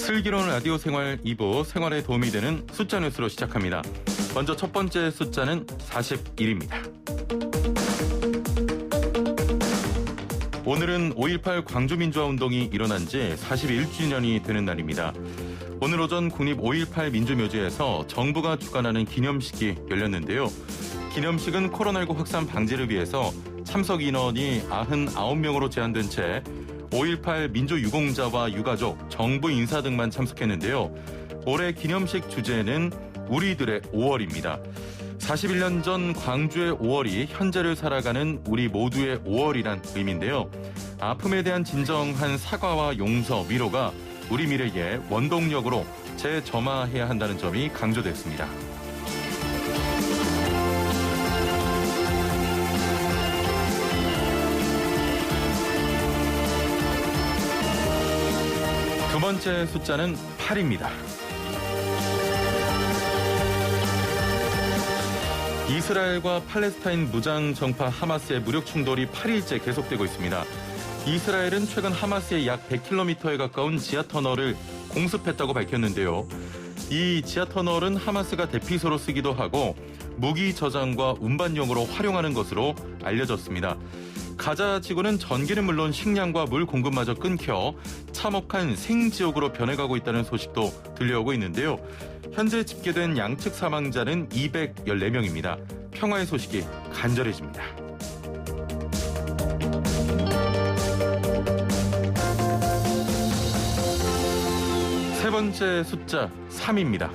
슬기로운 라디오 생활 2부 생활에 도움이 되는 숫자 뉴스로 시작합니다. 먼저 첫 번째 숫자는 41입니다. 오늘은 5.18 광주민주화운동이 일어난 지 41주년이 되는 날입니다. 오늘 오전 국립 5.18 민주묘지에서 정부가 주관하는 기념식이 열렸는데요. 기념식은 코로나19 확산 방지를 위해서 참석 인원이 99명으로 제한된 채 5.18 민주유공자와 유가족, 정부 인사 등만 참석했는데요. 올해 기념식 주제는 우리들의 5월입니다. 41년 전 광주의 5월이 현재를 살아가는 우리 모두의 5월이란 의미인데요. 아픔에 대한 진정한 사과와 용서, 위로가 우리 미래의 원동력으로 재점화해야 한다는 점이 강조됐습니다. 두 번째 숫자는 8입니다. 이스라엘과 팔레스타인 무장정파 하마스의 무력 충돌이 8일째 계속되고 있습니다. 이스라엘은 최근 하마스의 약 100km에 가까운 지하터널을 공습했다고 밝혔는데요. 이 지하터널은 하마스가 대피소로 쓰기도 하고 무기 저장과 운반용으로 활용하는 것으로 알려졌습니다. 가자 지구는 전기는 물론 식량과 물 공급마저 끊겨 참혹한 생지옥으로 변해가고 있다는 소식도 들려오고 있는데요. 현재 집계된 양측 사망자는 214명입니다. 평화의 소식이 간절해집니다. 세 번째 숫자 3입니다.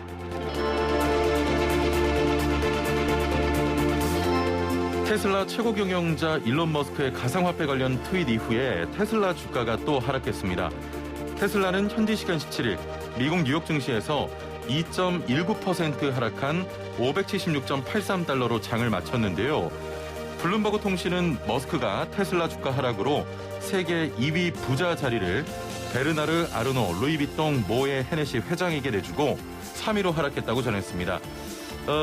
테슬라 최고 경영자 일론 머스크의 가상화폐 관련 트윗 이후에 테슬라 주가가 또 하락했습니다. 테슬라는 현지 시간 17일 미국 뉴욕 증시에서 2.19% 하락한 576.83달러로 장을 마쳤는데요. 블룸버그 통신은 머스크가 테슬라 주가 하락으로 세계 2위 부자 자리를 베르나르 아르노, 루이비통, 모에 헤네시 회장에게 내주고 3위로 하락했다고 전했습니다.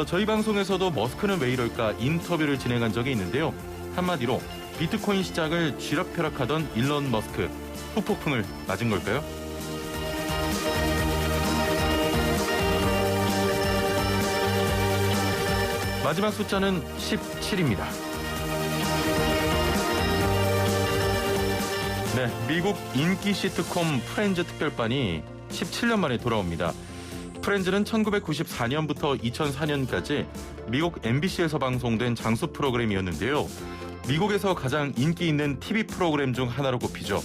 저희 방송에서도 머스크는 왜 이럴까 인터뷰를 진행한 적이 있는데요. 한마디로 비트코인 시장을 쥐락펴락하던 일론 머스크, 후폭풍을 맞은 걸까요? 마지막 숫자는 17입니다. 네, 미국 인기 시트콤 프렌즈 특별반이 17년 만에 돌아옵니다. 프렌즈는 1994년부터 2004년까지 미국 MBC에서 방송된 장수 프로그램이었는데요. 미국에서 가장 인기 있는 TV 프로그램 중 하나로 꼽히죠.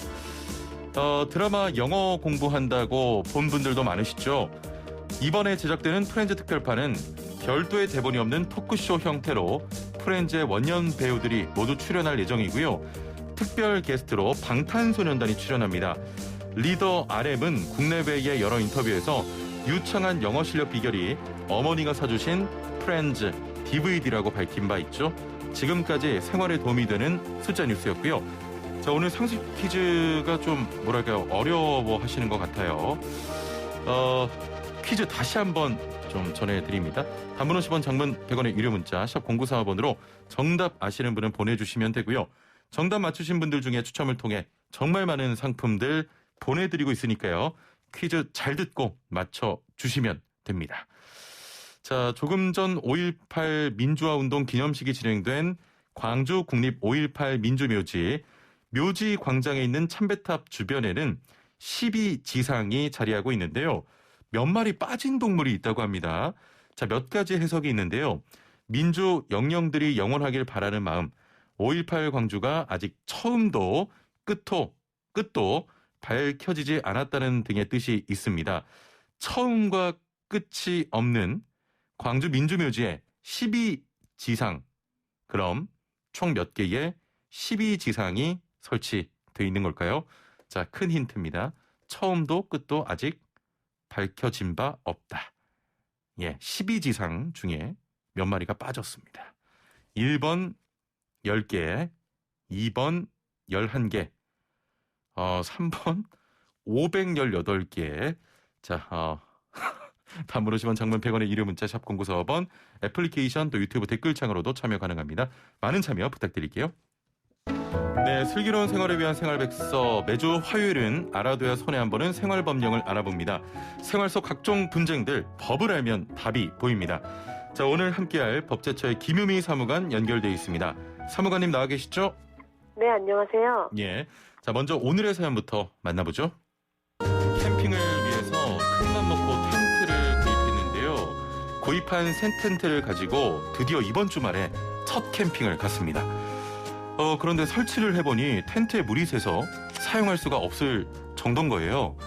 드라마 영어 공부한다고 본 분들도 많으시죠. 이번에 제작되는 프렌즈 특별판은 별도의 대본이 없는 토크쇼 형태로 프렌즈의 원년 배우들이 모두 출연할 예정이고요. 특별 게스트로 방탄소년단이 출연합니다. 리더 RM은 국내외의 여러 인터뷰에서 유창한 영어 실력 비결이 어머니가 사주신 프렌즈 DVD라고 밝힌 바 있죠. 지금까지 생활에 도움이 되는 숫자 뉴스였고요. 자, 오늘 상식 퀴즈가 좀 뭐랄까요, 어려워하시는 것 같아요. 퀴즈 다시 한번 좀 전해드립니다. 단문 50원, 장문 100원의 유료 문자 샵 0945번으로 정답 아시는 분은 보내주시면 되고요. 정답 맞추신 분들 중에 추첨을 통해 정말 많은 상품들 보내드리고 있으니까요. 퀴즈 잘 듣고 맞춰주시면 됩니다. 자, 조금 전 5.18 민주화운동 기념식이 진행된 광주 국립 5.18 민주묘지, 묘지 광장에 있는 참배탑 주변에는 12지상이 자리하고 있는데요. 몇 마리 빠진 동물이 있다고 합니다. 자, 몇 가지 해석이 있는데요. 민주 영령들이 영원하길 바라는 마음, 5.18 광주가 아직 처음도 끝도 밝혀지지 않았다는 등의 뜻이 있습니다. 처음과 끝이 없는 광주 민주묘지에 12지상, 그럼 총 몇 개의 12지상이 설치되어 있는 걸까요? 자, 큰 힌트입니다. 처음도 끝도 아직 밝혀진 바 없다. 12지상 중에 몇 마리가 빠졌습니다. 1번 10개, 2번 11개, 3번 518개. 자, 단문 50원, 장문 100원의 유료 문자 샵 0945번, 애플리케이션 또 유튜브 댓글창으로도 참여 가능합니다. 많은 참여 부탁드릴게요. 네, 슬기로운 생활을 위한 생활백서 매주 화요일은 알아둬야 손에 한 번은 생활법령을 알아봅니다. 생활 속 각종 분쟁들 법을 알면 답이 보입니다. 자, 오늘 함께할 법제처의 김유미 사무관 연결돼 있습니다. 사무관님 나와 계시죠? 네, 안녕하세요. 예. 자, 먼저 오늘의 사연부터 만나보죠. 캠핑을 위해서 큰맘 먹고 텐트를 구입했는데요. 구입한 새 텐트를 가지고 드디어 이번 주말에 첫 캠핑을 갔습니다. 그런데 설치를 해보니 텐트에 물이 새서 사용할 수가 없을 정도인 거예요.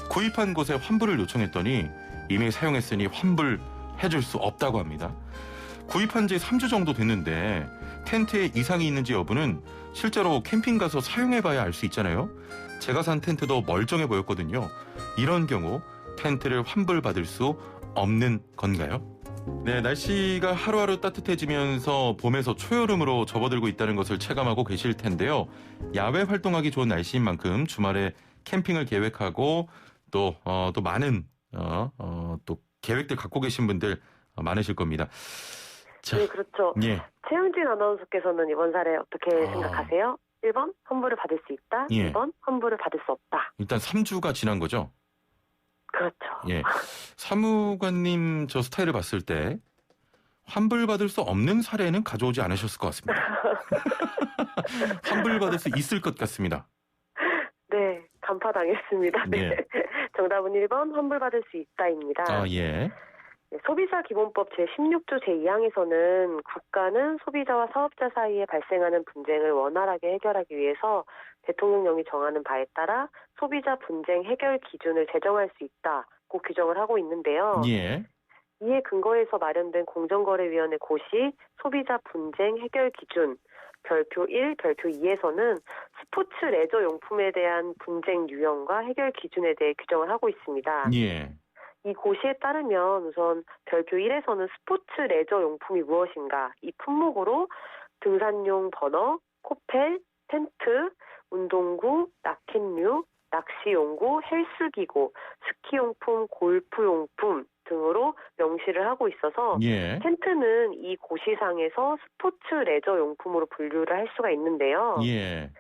구입한 곳에 환불을 요청했더니 이미 사용했으니 환불해줄 수 없다고 합니다. 구입한 지 3주 정도 됐는데 텐트에 이상이 있는지 여부는 실제로 캠핑 가서 사용해봐야 알 수 있잖아요. 제가 산 텐트도 멀쩡해 보였거든요. 이런 경우 텐트를 환불받을 수 없는 건가요? 네, 날씨가 하루하루 따뜻해지면서 봄에서 초여름으로 접어들고 있다는 것을 체감하고 계실 텐데요. 야외 활동하기 좋은 날씨인 만큼 주말에 캠핑을 계획하고 또 많은 또 계획들 갖고 계신 분들 많으실 겁니다. 자, 네, 그렇죠. 예. 최영진 아나운서께서는 이번 사례 어떻게 생각하세요? 1번, 환불을 받을 수 있다. 예. 2번, 환불을 받을 수 없다. 일단 3주가 지난 거죠? 그렇죠. 예. 사무관님 저 스타일을 봤을 때 환불받을 수 없는 사례는 가져오지 않으셨을 것 같습니다. 환불받을 수 있을 것 같습니다. 네, 간파당했습니다. 네. 예. 정답은 1번, 환불받을 수 있다입니다. 아, 예. 네, 소비자기본법 제16조 제2항에서는 국가는 소비자와 사업자 사이에 발생하는 분쟁을 원활하게 해결하기 위해서 대통령령이 정하는 바에 따라 소비자 분쟁 해결 기준을 제정할 수 있다고 규정을 하고 있는데요. 예. 이에 근거해서 마련된 공정거래위원회 고시 소비자 분쟁 해결 기준 별표 1, 별표 2에서는 스포츠 레저 용품에 대한 분쟁 유형과 해결 기준에 대해 규정을 하고 있습니다. 예. 이 고시에 따르면 우선 별표 1에서는 스포츠 레저 용품이 무엇인가 이 품목으로 등산용 버너, 코펠, 텐트, 운동구, 라켓류, 낚시용구, 헬스기구, 스키용품, 골프용품 등으로 명시를 하고 있어서 예. 텐트는 이 고시상에서 스포츠 레저 용품으로 분류를 할 수가 있는데요. 예.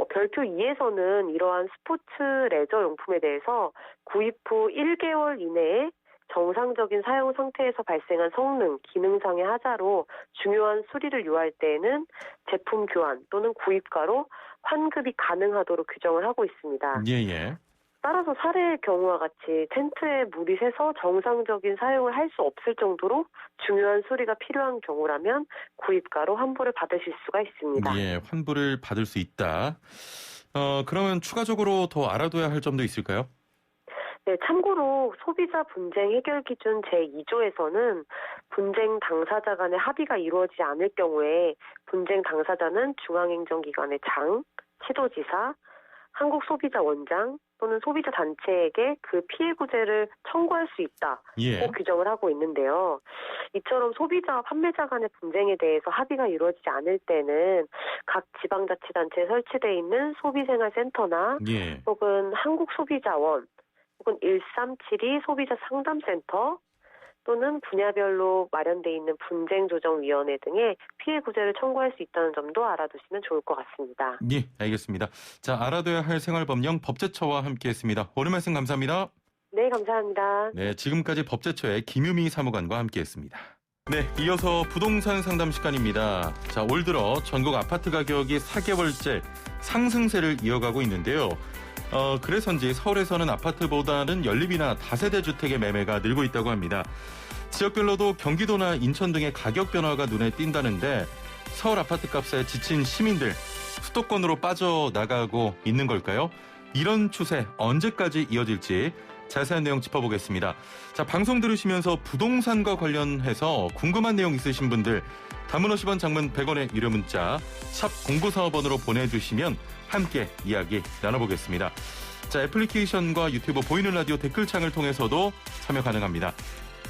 별표 2에서는 이러한 스포츠 레저 용품에 대해서 구입 후 1개월 이내에 정상적인 사용 상태에서 발생한 성능, 기능상의 하자로 중요한 수리를 요할 때에는 제품 교환 또는 구입가로 환급이 가능하도록 규정을 하고 있습니다. 예. 따라서 사례의 경우와 같이 텐트에 물이 새서 정상적인 사용을 할 수 없을 정도로 중요한 수리가 필요한 경우라면 구입가로 환불을 받으실 수가 있습니다. 예, 환불을 받을 수 있다. 그러면 추가적으로 더 알아둬야 할 점도 있을까요? 네, 참고로 소비자 분쟁 해결 기준 제2조에서는 분쟁 당사자 간의 합의가 이루어지지 않을 경우에 분쟁 당사자는 중앙행정기관의 장, 시도지사, 한국소비자원장 또는 소비자 단체에게 그 피해 구제를 청구할 수 있다고 규정을 하고 있는데요. 이처럼 소비자와 판매자 간의 분쟁에 대해서 합의가 이루어지지 않을 때는 각 지방자치단체에 설치되어 있는 소비생활센터나 혹은 한국소비자원 혹은 1372 소비자 상담센터 또는 분야별로 마련되어 있는 분쟁조정위원회 등의 피해 구제를 청구할 수 있다는 점도 알아두시면 좋을 것 같습니다. 예, 알겠습니다. 자, 알아둬야 할 생활법령 법제처와 함께했습니다. 오늘 말씀 감사합니다. 네, 감사합니다. 네, 지금까지 법제처의 김유미 사무관과 함께했습니다. 네, 이어서 부동산 상담 시간입니다. 자, 올 들어 전국 아파트 가격이 4개월째 상승세를 이어가고 있는데요. 그래서인지 서울에서는 아파트보다는 연립이나 다세대 주택의 매매가 늘고 있다고 합니다. 지역별로도 경기도나 인천 등의 가격 변화가 눈에 띈다는데 서울 아파트 값에 지친 시민들 수도권으로 빠져나가고 있는 걸까요? 이런 추세 언제까지 이어질지 자세한 내용 짚어보겠습니다. 자, 방송 들으시면서 부동산과 관련해서 궁금한 내용 있으신 분들 단문 50원, 장문 100원의 유료 문자 샵 0945번으로 보내주시면 함께 이야기 나눠보겠습니다. 자, 애플리케이션과 유튜브 보이는 라디오 댓글창을 통해서도 참여 가능합니다.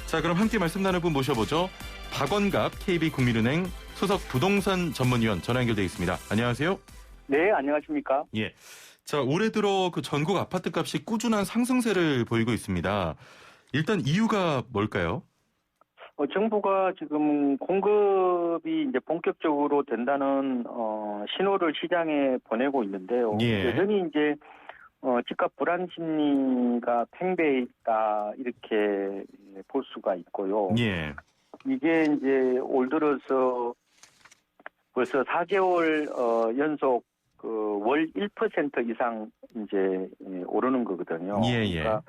자, 그럼 함께 말씀 나눌 분 모셔보죠. 박원갑 KB국민은행 수석 부동산 전문위원 전화 연결돼 있습니다. 안녕하세요. 네, 안녕하십니까? 예. 자, 올해 들어 그 전국 아파트 값이 꾸준한 상승세를 보이고 있습니다. 일단 이유가 뭘까요? 정부가 지금 공급이 이제 본격적으로 된다는 신호를 시장에 보내고 있는데요. 예. 여전히 이제 집값 불안 심리가 팽배해 있다 이렇게 볼 수가 있고요. 예. 이게 이제 올 들어서 벌써 4개월 연속 월 1% 이상 이제 오르는 거거든요. 예. 그러니까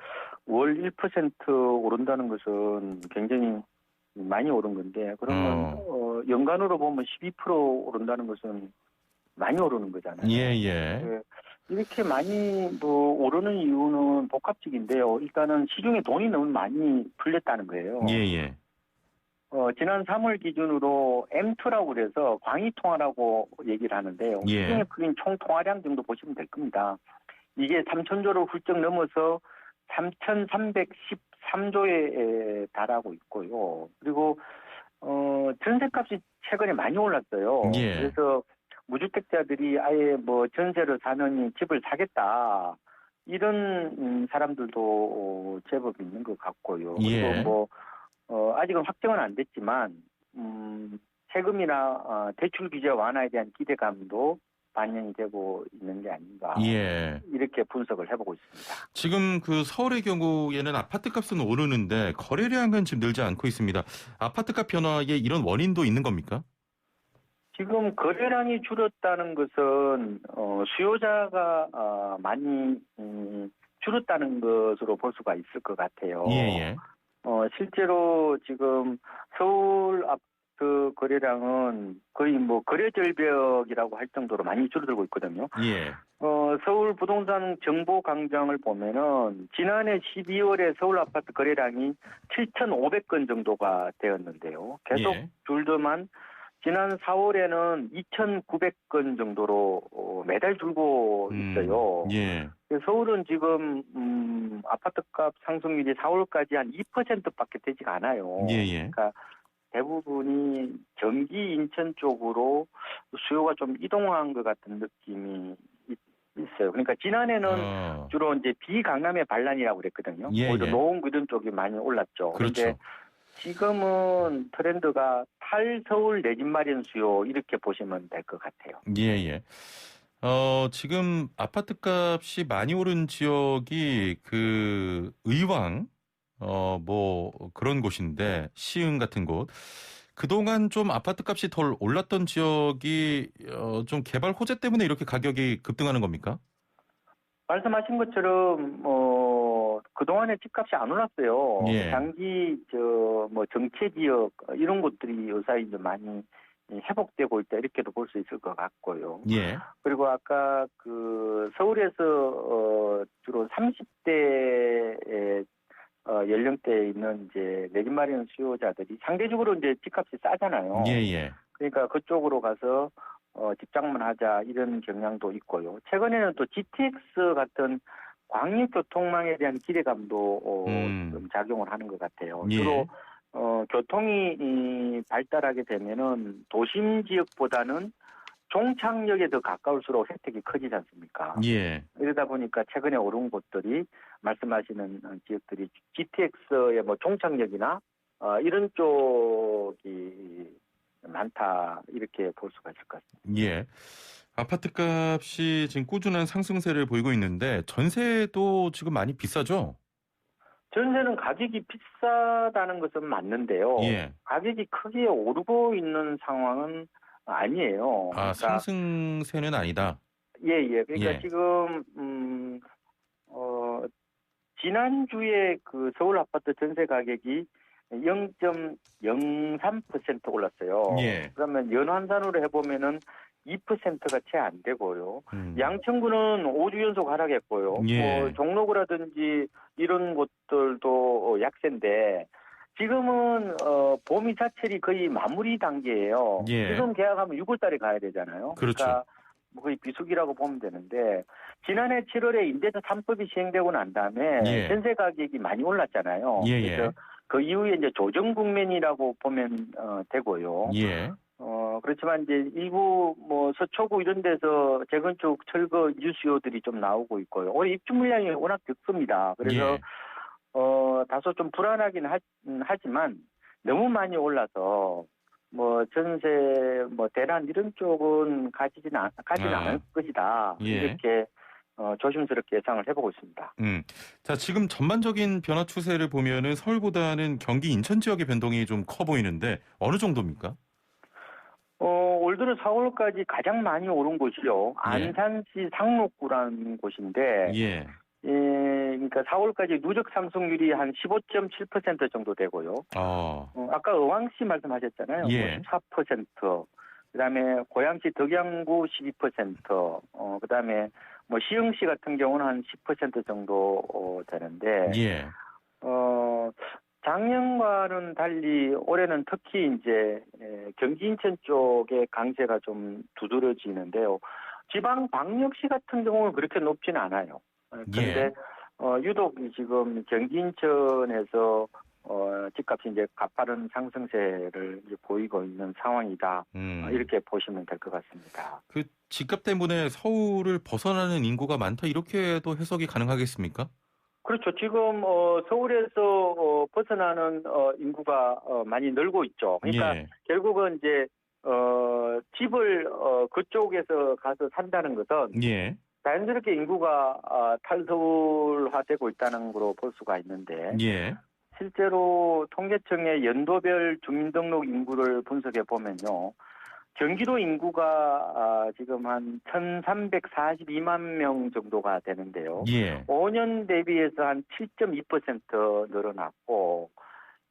월 1% 오른다는 것은 굉장히 많이 오른 건데 그러면 연간으로 보면 12% 오른다는 것은 많이 오르는 거잖아요. 예. 이렇게 많이 오르는 이유는 복합적인데요. 일단은 시중에 돈이 너무 많이 풀렸다는 거예요. 예. 지난 3월 기준으로 M2라고 그래서 광의통화라고 얘기를 하는데요. 예. 시중에 풀린 총 통화량 정도 보시면 될 겁니다. 이게 3,000조를 훌쩍 넘어서 3,313조에 달하고 있고요. 그리고 전세값이 최근에 많이 올랐어요. 예. 그래서 무주택자들이 아예 뭐 전세를 사느니 집을 사겠다 이런 사람들도 제법 있는 것 같고요. 예. 그리고 아직은 확정은 안 됐지만 세금이나 대출 규제 완화에 대한 기대감도 반영이 되고 있는 게 아닌가 예. 이렇게 분석을 해보고 있습니다. 지금 그 서울의 경우에는 아파트 값은 오르는데 거래량은 지금 늘지 않고 있습니다. 아파트 값 변화에 이런 원인도 있는 겁니까? 지금 거래량이 줄었다는 것은 수요자가 많이 줄었다는 것으로 볼 수가 있을 것 같아요. 예. 실제로 지금 서울 아파트 거래량은 거의 뭐 거래 절벽이라고 할 정도로 많이 줄어들고 있거든요. 예. 서울 부동산 정보 광장을 보면은 지난해 12월에 서울 아파트 거래량이 7,500건 정도가 되었는데요. 계속 예. 줄더만 지난 4월에는 2,900건 정도로 매달 줄고 있어요. 예. 서울은 지금 아파트값 상승률이 4월까지 한 2%밖에 되지가 않아요. 예. 그러니까 대부분이 경기 인천 쪽으로 수요가 좀 이동한 것 같은 느낌이 있어요. 그러니까 지난해는 주로 이제 비강남의 반란이라고 그랬거든요. 예. 오히려 노원구 이런 쪽이 많이 올랐죠. 그렇죠. 그런데 지금은 트렌드가 탈서울 내 집 마련 수요 이렇게 보시면 될 것 같아요. 예. 지금 아파트 값이 많이 오른 지역이 그 의왕 뭐 그런 곳인데 시흥 같은 곳. 그동안 좀 아파트 값이 덜 올랐던 지역이 좀 개발 호재 때문에 이렇게 가격이 급등하는 겁니까? 말씀하신 것처럼 그동안에 집값이 안 올랐어요. 예. 장기 뭐 정체 지역 이런 곳들이 요새 이제 많이 회복되고 있다 이렇게도 볼 수 있을 것 같고요. 예. 그리고 아까 그 서울에서 주로 30대 연령대에 있는 이제 내 집 마련 수요자들이 상대적으로 이제 집값이 싸잖아요. 예. 그러니까 그쪽으로 가서 집장만 하자 이런 경향도 있고요. 최근에는 또 GTX 같은 광역교통망에 대한 기대감도 좀 작용을 하는 것 같아요. 예. 주로 교통이 발달하게 되면은 도심 지역보다는 종착역에 더 가까울수록 혜택이 커지지 않습니까? 예. 이러다 보니까 최근에 오른 곳들이 말씀하시는 지역들이 GTX의 뭐 종착역이나 이런 쪽이 많다 이렇게 볼 수가 있을 것 같습니다. 예. 아파트 값이 지금 꾸준한 상승세를 보이고 있는데 전세도 지금 많이 비싸죠? 전세는 가격이 비싸다는 것은 맞는데요. 예. 가격이 크게 오르고 있는 상황은 아니에요. 그러니까 상승세는 아니다. 예. 그러니까 예. 지금 지난주에 그 서울 아파트 전세 가격이 0.03% 올랐어요. 예. 그러면 연환산으로 해보면은 2%가 채 안 되고요. 양천구는 5주 연속 하락했고요. 예. 종로구라든지 이런 곳들도 약세인데 지금은 봄 이사철이 거의 마무리 단계예요. 예. 지금 계약하면 6월달에 가야 되잖아요. 그렇죠. 그러니까 뭐 거의 비수기라고 보면 되는데 지난해 7월에 임대차 3법이 시행되고 난 다음에 예. 전세 가격이 많이 올랐잖아요. 예. 그래서 그 이후에 이제 조정 국면이라고 보면 되고요. 예. 그렇지만 이제 일부 뭐 서초구 이런 데서 재건축 철거 이주 수요들이 좀 나오고 있고요. 올해 입주 물량이 워낙 적습니다. 그래서 예. 다소 좀 불안하긴 하지만 너무 많이 올라서 뭐 전세, 뭐 대란 이런 쪽은 가지는 않을 것이다. 예. 이렇게 조심스럽게 예상을 해보고 있습니다. 자, 지금 전반적인 변화 추세를 보면은 서울보다는 경기 인천 지역의 변동이 좀 커 보이는데 어느 정도입니까? 올 들어 4월까지 가장 많이 오른 곳이요. 안산시 상록구라는 곳인데, 예. 그러니까 4월까지 누적 상승률이 한 15.7% 정도 되고요. 아까 의왕시 말씀하셨잖아요. 예. 14%. 그다음에 고양시 덕양구 12%. 그다음에 뭐 시흥시 같은 경우는 한 10% 정도 되는데, 예. 작년과는 달리 올해는 특히 이제 경기 인천 쪽의 강세가 좀 두드러지는데요. 지방 광역시 같은 경우는 그렇게 높지는 않아요. 그런데 유독 지금 경기 인천에서 집값이 이제 가파른 상승세를 이제 보이고 있는 상황이다. 이렇게 보시면 될 것 같습니다. 그 집값 때문에 서울을 벗어나는 인구가 많다 이렇게도 해석이 가능하겠습니까? 그렇죠. 지금 서울에서 벗어나는 인구가 많이 늘고 있죠. 그러니까 결국은 이제 집을 그쪽에서 가서 산다는 것은 자연스럽게 인구가 탈서울화되고 있다는 거로 볼 수가 있는데 실제로 통계청의 연도별 주민등록 인구를 분석해 보면요. 경기도 인구가 지금 한 1,342만 명 정도가 되는데요. 5년 대비해서 한 7.2% 늘어났고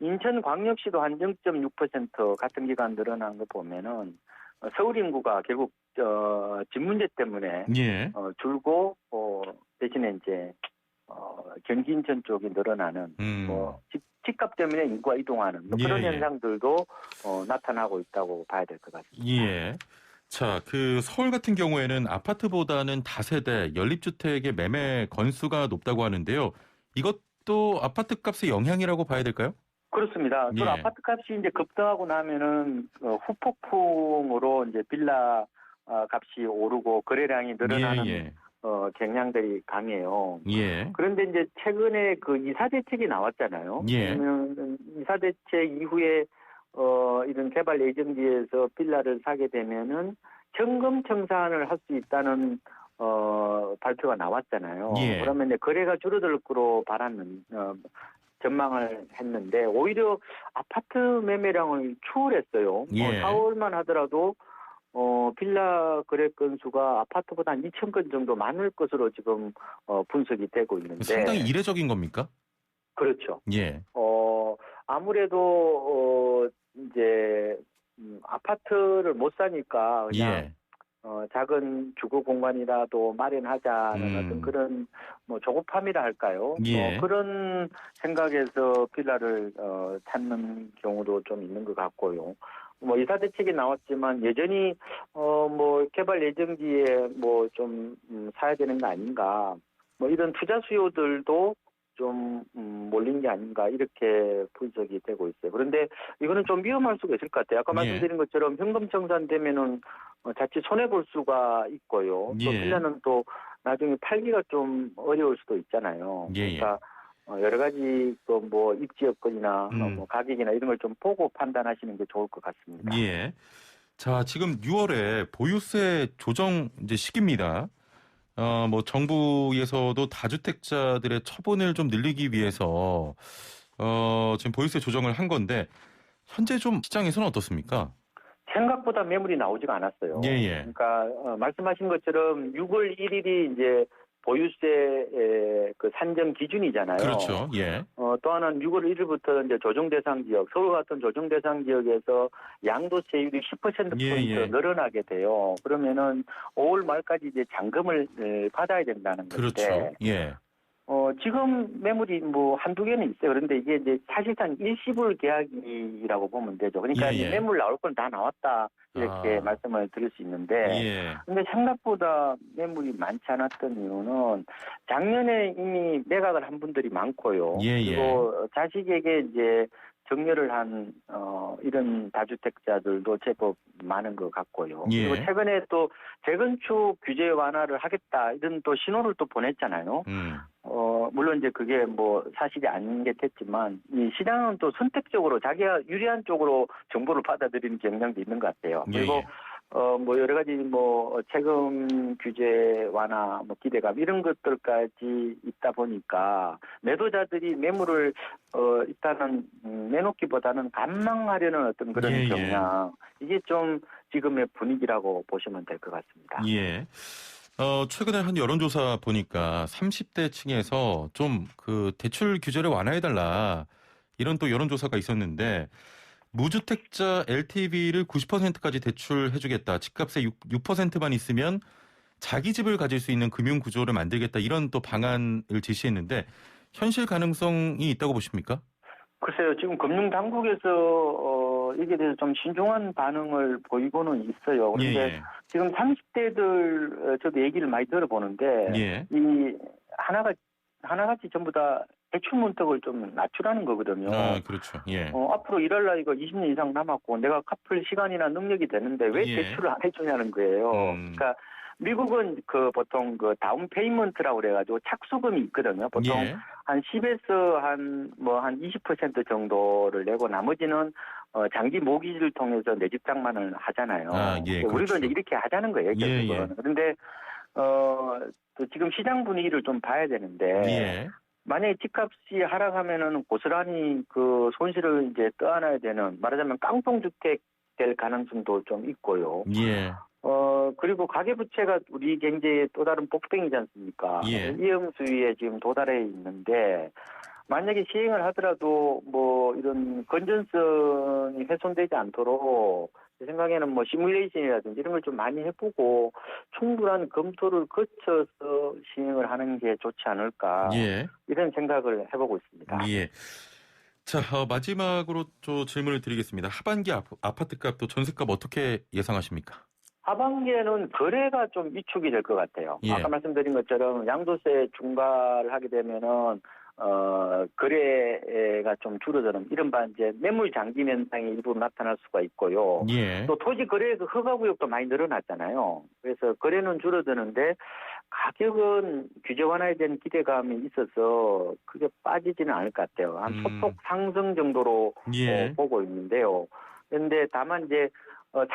인천광역시도 한 0.6% 같은 기간 늘어난 거 보면은 서울 인구가 결국 집 문제 때문에 줄고 대신에 이제 경기 인천 쪽이 늘어나는 집값 때문에 인구가 이동하는 그런 현상들도 나타나고 있다고 봐야 될 것 같습니다. 자, 그 서울 같은 경우에는 아파트보다는 다세대 연립주택의 매매 건수가 높다고 하는데요. 이것도 아파트 값의 영향이라고 봐야 될까요? 그렇습니다. 또 아파트 값이 이제 급등하고 나면은 후폭풍으로 이제 빌라 값이 오르고 거래량이 늘어나는 경향들이 강해요. 그런데 이제 최근에 그 이사 대책이 나왔잖아요. 그러면 이사 대책 이후에 이런 개발 예정지에서 빌라를 사게 되면은 현금 청산을 할 수 있다는 발표가 나왔잖아요. 그러면 이제 거래가 줄어들 거로 전망을 했는데 오히려 아파트 매매량을 추월했어요. 4월만 하더라도 빌라 거래 건수가 아파트보다 한 2,000건 정도 많을 것으로 지금 분석이 되고 있는데 상당히 이례적인 겁니까? 그렇죠. 아무래도 이제 아파트를 못 사니까 그냥 작은 주거 공간이라도 마련하자는 어떤 그런 뭐 조급함이라 할까요? 그런 생각에서 빌라를 찾는 경우도 좀 있는 것 같고요. 뭐 이사 대책이 나왔지만 여전히 뭐 개발 예정지에 뭐 좀 사야 되는 거 아닌가? 뭐 이런 투자 수요들도 좀 몰린 게 아닌가 이렇게 분석이 되고 있어요. 그런데 이거는 좀 위험할 수가 있을 것 같아요. 아까 말씀드린 것처럼 현금 청산되면은 자칫 손해 볼 수가 있고요. 또 빌라는 또 나중에 팔기가 좀 어려울 수도 있잖아요. 그러니까 여러 가지 또 뭐 입지 여건이나 뭐 가격이나 이런 걸 좀 보고 판단하시는 게 좋을 것 같습니다. 자, 지금 6월에 보유세 조정 이제 시기입니다. 뭐 정부에서도 다주택자들의 처분을 좀 늘리기 위해서 지금 보유세 조정을 한 건데 현재 좀 시장에서는 어떻습니까? 생각보다 매물이 나오지가 않았어요. 그러니까 말씀하신 것처럼 6월 1일이 이제 보유세 그 산정 기준이잖아요. 그렇죠. 또 하나는 6월 1일부터 이제 조정 대상 지역, 서울 같은 조정 대상 지역에서 양도세율이 10%포인트 늘어나게 돼요. 그러면은 5월 말까지 이제 잔금을 받아야 된다는 건데. 지금 매물이 뭐 한두 개는 있어요. 그런데 이게 이제 사실상 일시불 계약이라고 보면 되죠. 그러니까 매물 나올 건 다 나왔다. 이렇게 말씀을 드릴 수 있는데. 근데 생각보다 매물이 많지 않았던 이유는 작년에 이미 매각을 한 분들이 많고요. 그리고 자식에게 이제 정렬을 한 이런 다주택자들도 제법 많은 것 같고요. 예. 그리고 최근에 또 재건축 규제 완화를 하겠다 이런 또 신호를 또 보냈잖아요. 물론 이제 그게 뭐 사실이 아닌 게 됐지만 이 시장은 또 선택적으로 자기가 유리한 쪽으로 정보를 받아들이는 경향도 있는 것 같아요. 예, 그리고 예. 뭐 여러 가지 뭐 세금 규제 완화, 뭐 기대감 이런 것들까지 있다 보니까 매도자들이 매물을 일단은 내놓기보다는 관망하려는 어떤 그런 예, 예. 경향 이게 좀 지금의 분위기라고 보시면 될 것 같습니다. 예. 최근에 한 여론조사 보니까 30대 층에서 좀 그 대출 규제를 완화해달라 이런 또 여론조사가 있었는데 무주택자 LTV를 90%까지 대출해주겠다. 집값의 6%만 있으면 자기 집을 가질 수 있는 금융 구조를 만들겠다. 이런 또 방안을 제시했는데 현실 가능성이 있다고 보십니까? 글쎄요, 지금 금융당국에서 이게 대해서 좀 신중한 반응을 보이고는 있어요. 그런데 예, 지금 30대들 저도 얘기를 많이 들어보는데 예. 이 하나같이 전부 다 대출 문턱을 좀 낮추라는 거거든요. 아, 그렇죠. 예. 앞으로 일할 나이가 20년 이상 남았고 내가 갚을 시간이나 능력이 되는데 왜 예. 대출을 안 해주냐는 거예요. 그러니까 미국은 그 보통 그 다운 페이먼트라고 그래가지고 착수금이 있거든요. 보통 예. 한 10에서 한 20% 정도를 내고 나머지는 장기 모기지를 통해서 내 집 장만을 하잖아요. 아, 예, 우리도 그렇죠. 이제 이렇게 하자는 거예요, 결국은. 예, 예. 그런데 또 지금 시장 분위기를 좀 봐야 되는데 예. 만약에 집값이 하락하면은 고스란히 그 손실을 이제 떠안아야 되는 말하자면 깡통주택 될 가능성도 좀 있고요. 예. 그리고 가계부채가 우리 경제의 또 다른 복병이지 않습니까? 예. 위험수위에 지금 도달해 있는데 만약에 시행을 하더라도 뭐 이런 건전성이 훼손되지 않도록 제 생각에는 뭐 시뮬레이션이라든지 이런 걸 좀 많이 해보고 충분한 검토를 거쳐서 시행을 하는 게 좋지 않을까 예. 이런 생각을 해보고 있습니다. 예. 자, 마지막으로 또 질문을 드리겠습니다. 하반기 아파트값 또 전세값 어떻게 예상하십니까? 하반기에는 거래가 좀 위축이 될 것 같아요. 예. 아까 말씀드린 것처럼 양도세 중과를 하게 되면은 거래가 좀 줄어드는 이른바 이제 매물 장기 면상이 일부 나타날 수가 있고요. 예. 또 토지 거래에서 허가 구역도 많이 늘어났잖아요. 그래서 거래는 줄어드는데 가격은 규제 완화에 대한 기대감이 있어서 크게 빠지지는 않을 것 같아요. 한 소폭 상승 정도로 예. 보고 있는데요. 그런데 다만 이제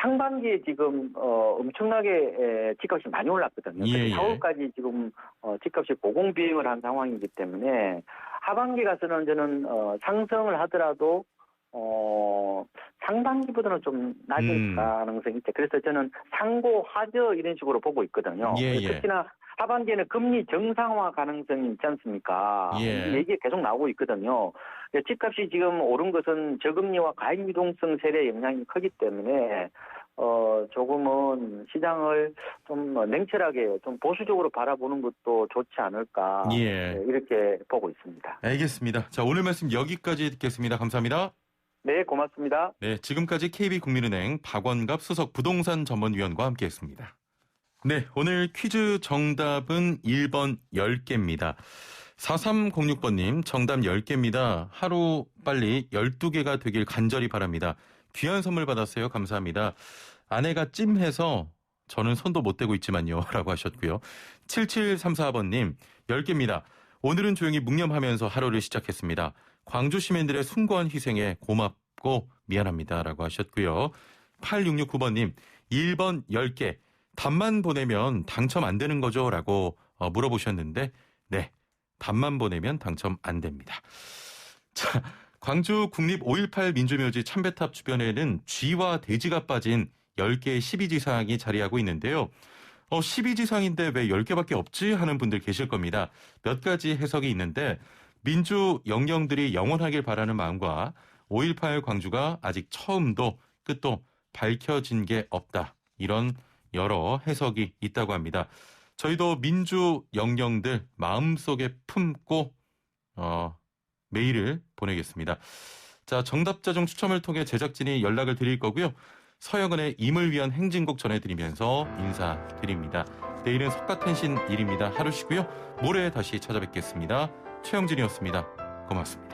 상반기에 지금 엄청나게 집값이 많이 올랐거든요. 예, 예. 4월까지 지금 집값이 고공비행을 한 상황이기 때문에 하반기 가서는 저는 상승을 하더라도 상반기보다는 좀 낮을 가능성이 있죠. 그래서 저는 상고 하저 이런 식으로 보고 있거든요. 예, 예. 특히나 하반기에는 금리 정상화 가능성이 있지 않습니까? 예. 이 얘기가 계속 나오고 있거든요. 집값이 지금 오른 것은 저금리와 가입 유동성 세례 영향이 크기 때문에 조금은 시장을 좀 냉철하게 좀 보수적으로 바라보는 것도 좋지 않을까 예. 이렇게 보고 있습니다. 알겠습니다. 자, 오늘 말씀 여기까지 듣겠습니다. 감사합니다. 네, 고맙습니다. 네, 지금까지 KB국민은행 박원갑 수석 부동산 전문위원과 함께했습니다. 네, 오늘 퀴즈 정답은 1번 10개입니다. 4306번님 정답 10개입니다. 하루 빨리 12개가 되길 간절히 바랍니다. 귀한 선물 받았어요. 감사합니다. 아내가 찜해서 저는 손도 못 대고 있지만요. 라고 하셨고요. 7734번님 10개입니다. 오늘은 조용히 묵념하면서 하루를 시작했습니다. 광주 시민들의 숭고한 희생에 고맙고 미안합니다. 라고 하셨고요. 8669번님 1번 10개. 답만 보내면 당첨 안 되는 거죠? 라고 물어보셨는데 네, 답만 보내면 당첨 안 됩니다. 자, 광주 국립 5.18 민주묘지 참배탑 주변에는 쥐와 돼지가 빠진 10개의 12지상이 자리하고 있는데요. 12지상인데 왜 10개밖에 없지? 하는 분들 계실 겁니다. 몇 가지 해석이 있는데 민주 영령들이 영원하길 바라는 마음과 5.18 광주가 아직 처음도 끝도 밝혀진 게 없다. 이런 여러 해석이 있다고 합니다. 저희도 민주 영령들 마음속에 품고 메일을 보내겠습니다. 자, 정답자 중 추첨을 통해 제작진이 연락을 드릴 거고요. 서영은의 임을 위한 행진곡 전해드리면서 인사드립니다. 내일은 석가탄신일입니다. 하루 쉬고요. 모레 다시 찾아뵙겠습니다. 최영진이었습니다. 고맙습니다.